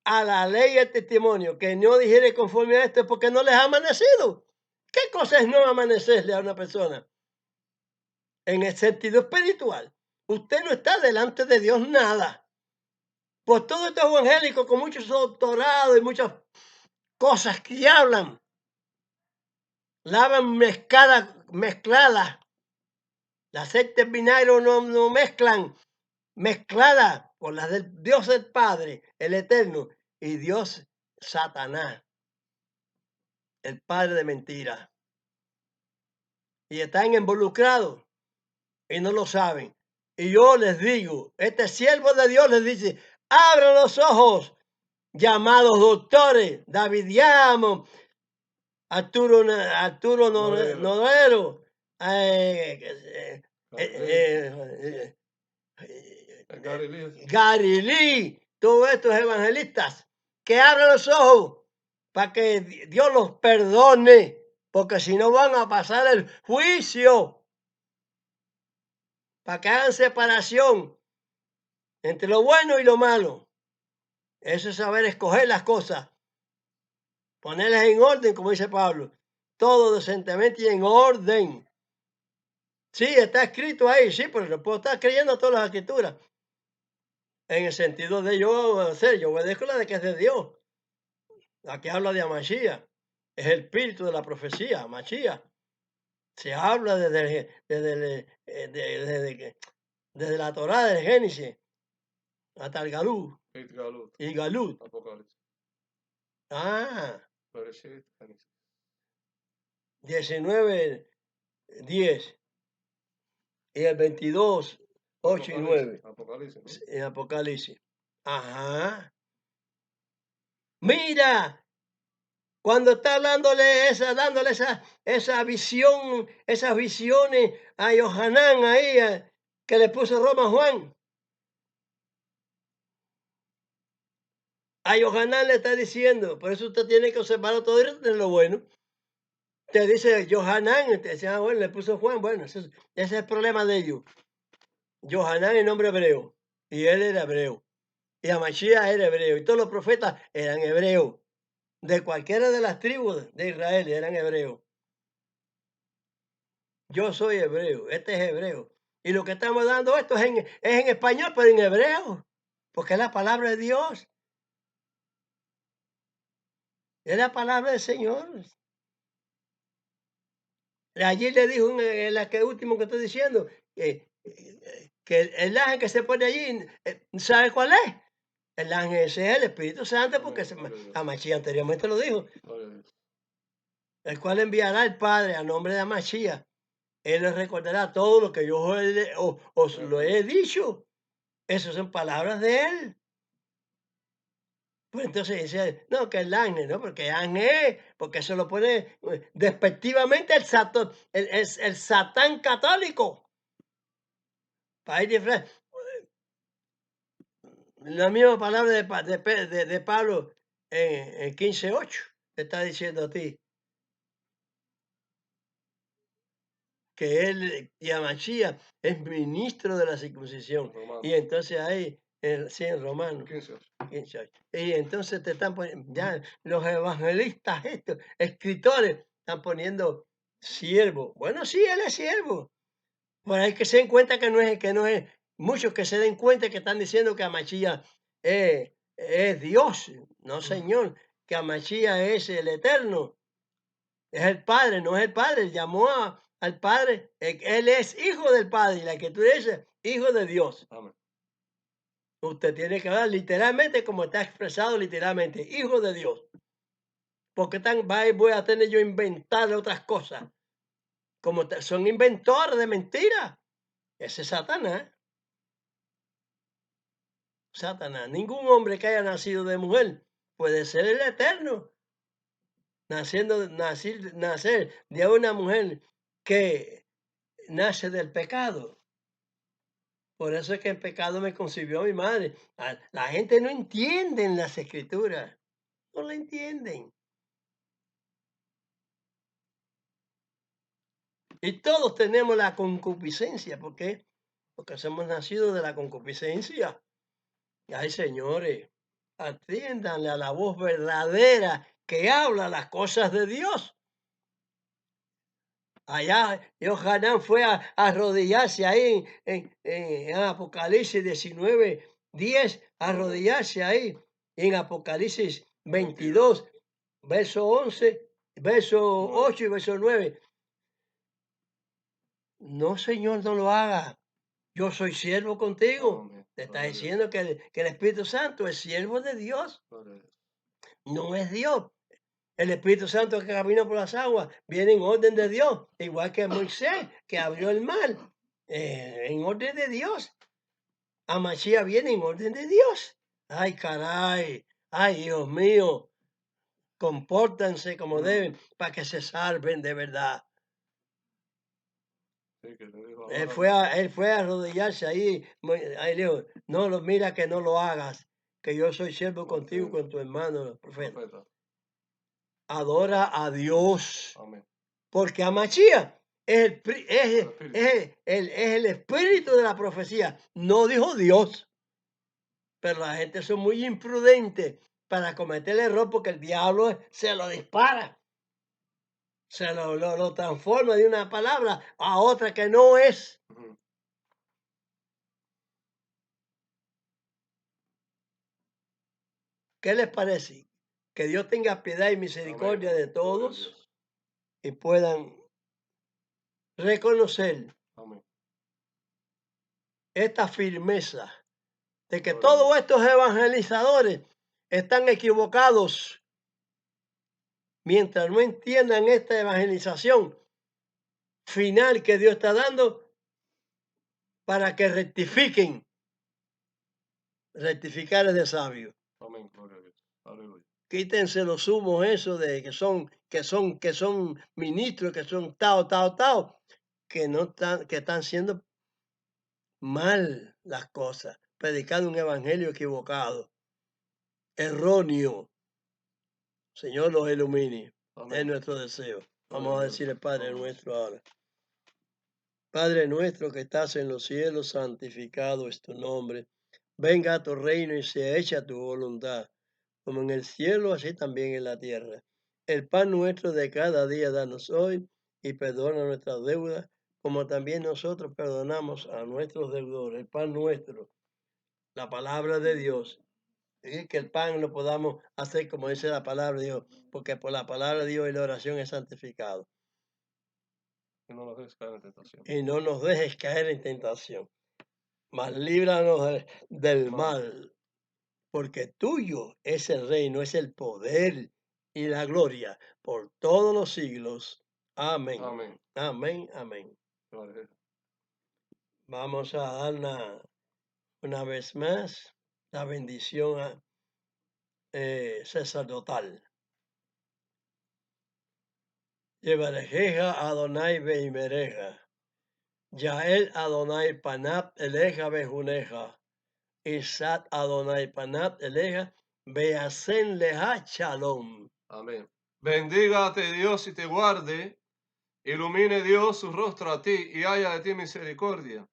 A la ley y el testimonio que no dijere conforme a esto es porque no les ha amanecido. ¿Qué cosa es no amanecerle a una persona? En el sentido espiritual. Usted no está delante de Dios nada. Pues todos estos evangélicos con muchos doctorados y muchas cosas que hablan, lavan mezcladas. Las aceites vinagre no mezclan, mezclada con las del Dios el Padre, el Eterno, y Dios Satanás, el padre de mentira. Y están involucrados y no lo saben. Y yo les digo, este siervo de Dios les dice, abran los ojos, llamados doctores, David Llamo, Arturo Norero, Gary Lee. Gary Lee, todos estos evangelistas que abran los ojos para que Dios los perdone, porque si no van a pasar el juicio, para que hagan separación entre lo bueno y lo malo. Eso es saber escoger las cosas, ponerlas en orden, como dice Pablo, todo decentemente y en orden. Sí, está escrito ahí, sí, pero no puedo estar creyendo todas las escrituras. En el sentido de yo obedezco la de que es de Dios. Aquí habla de Amashía, es el espíritu de la profecía, Amashía. Se habla desde la Torá del Génesis hasta el Galú y Galut. Apocalipsis. Ah, Bereshit, Génesis. 19:10 y el 22, 8 y 9 Apocalipsis, ¿no? en Apocalipsis. Ajá. Mira, cuando está dándole esa visión, esas visiones a Johanán ahí, que le puso Roma Juan. A Johanán le está diciendo, por eso usted tiene que observar todo de lo bueno. Te dice Johanán, te dice, bueno, le puso Juan, bueno, ese es el problema de ellos. Johanán es nombre hebreo, y él era hebreo. Y Amashías era hebreo, y todos los profetas eran hebreos. De cualquiera de las tribus de Israel eran hebreos. Yo soy hebreo, este es hebreo. Y lo que estamos dando esto es en español, pero en hebreo, porque es la palabra de Dios. Es la palabra del Señor. Allí le dijo en la que último que estoy diciendo, que el ángel que se pone allí, ¿sabe cuál es? El ángel ese es el Espíritu Santo, porque Amachía anteriormente lo dijo, el cual enviará el Padre a nombre de Amachía. Él les recordará todo lo que yo os lo he dicho. Esas son palabras de él. Pues entonces dice, no, que el ángel, ¿no? Porque ángel, porque se lo pone despectivamente el Satán católico. Para ir la misma palabra de Pablo en 15:8 te está diciendo a ti que él, Yamashia, es ministro de la circuncisión. Romano. Y entonces ahí, sí, en Romano. 15. 15:8. Y entonces te están poniendo, ya los evangelistas, estos, escritores, están poniendo siervo. Bueno, sí, él es siervo. Pero hay que se den cuenta que no es, muchos que se den cuenta que están diciendo que Amachía es Dios. No, señor, que Amachía es el Eterno. Es el Padre, no es el Padre. Él llamó al Padre. Él es hijo del Padre. Y la que tú dices, hijo de Dios. Amén. Usted tiene que hablar literalmente como está expresado literalmente, hijo de Dios. Porque voy a tener yo inventar otras cosas. Como son inventores de mentiras. Ese es Satanás. Satanás. Ningún hombre que haya nacido de mujer puede ser el Eterno. Nacer de una mujer que nace del pecado. Por eso es que el pecado me concibió mi madre. La gente no entiende en las escrituras. No la entienden. Y todos tenemos la concupiscencia. ¿Por qué? Porque somos nacidos de la concupiscencia. Ay, señores, atiéndanle a la voz verdadera que habla las cosas de Dios. Allá Johanán fue a arrodillarse ahí en Apocalipsis 19:10, arrodillarse ahí en Apocalipsis 22, verso 11, verso 8 y verso 9. No, Señor, no lo haga. Yo soy siervo contigo. Amén. Te está Gloria a Dios. diciendo que el Espíritu Santo es siervo de Dios, Gloria a Dios. no es Dios. El Espíritu Santo que camina por las aguas viene en orden de Dios, igual que Moisés que abrió el mar, en orden de Dios. Amachía viene en orden de Dios. Ay, caray, ay, Dios mío, compórtense como deben para que se salven de verdad. Sí, que le dijo Él ahora fue a arrodillarse ahí. Ahí le dijo, no, mira que no lo hagas, que yo soy siervo contigo, con tu hermano, el al profeta. profeta. Adora a Dios, Amén. porque Amachía es espíritu. es el espíritu de la profecía, no dijo Dios. Pero la gente son muy imprudentes para cometer el error porque el diablo se lo dispara. Se lo transforma de una palabra a otra que no es. Ujú. ¿Qué les parece? Que Dios tenga piedad y misericordia Amén. de Gloria a todos Dios. y puedan reconocer Amén. esta firmeza de que Gloria a todos Dios. estos evangelizadores están equivocados mientras no entiendan esta evangelización final que Dios está dando para que rectifiquen. Rectificar es de sabio. Amén. Gloria a Dios. Aleluya. Quítense los humos eso de que son ministros, que son tao, que no están, que están haciendo mal las cosas, predicando un evangelio equivocado, erróneo. Señor los ilumine. Es Amén. nuestro deseo. Gloria Vamos a a Dios. decirle Padre Amén. nuestro ahora. Padre nuestro que estás en los cielos, santificado es tu nombre. Venga a tu reino y sea hecha tu voluntad, como en el cielo, así también en la tierra. El pan nuestro de cada día danos hoy y perdona nuestras deudas, como también nosotros perdonamos a nuestros deudores. El pan nuestro, la palabra de Dios. Y que el pan lo podamos hacer como dice la palabra de Dios, porque por la palabra de Dios y la oración es santificado. Que no nos dejes caer en tentación. Y no nos dejes caer en tentación, mas líbranos del mal, porque tuyo es el reino, es el poder y la gloria por todos los siglos. Amén. Amén. Amén, amén. Gloria a Dios. Vamos a dar una vez más la bendición sacerdotal. Yevarejeja Adonai Beimereja, Yael Adonai Panat Eleja Bejuneja, Isat Adonai Panat Eleja Beasen leha shalom. Amén. Bendígate Dios y te guarde. Ilumine Dios su rostro a ti y haya de ti misericordia.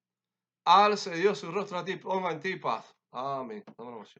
Alce Dios su rostro a ti, ponga en ti paz. Amén. Vámonos,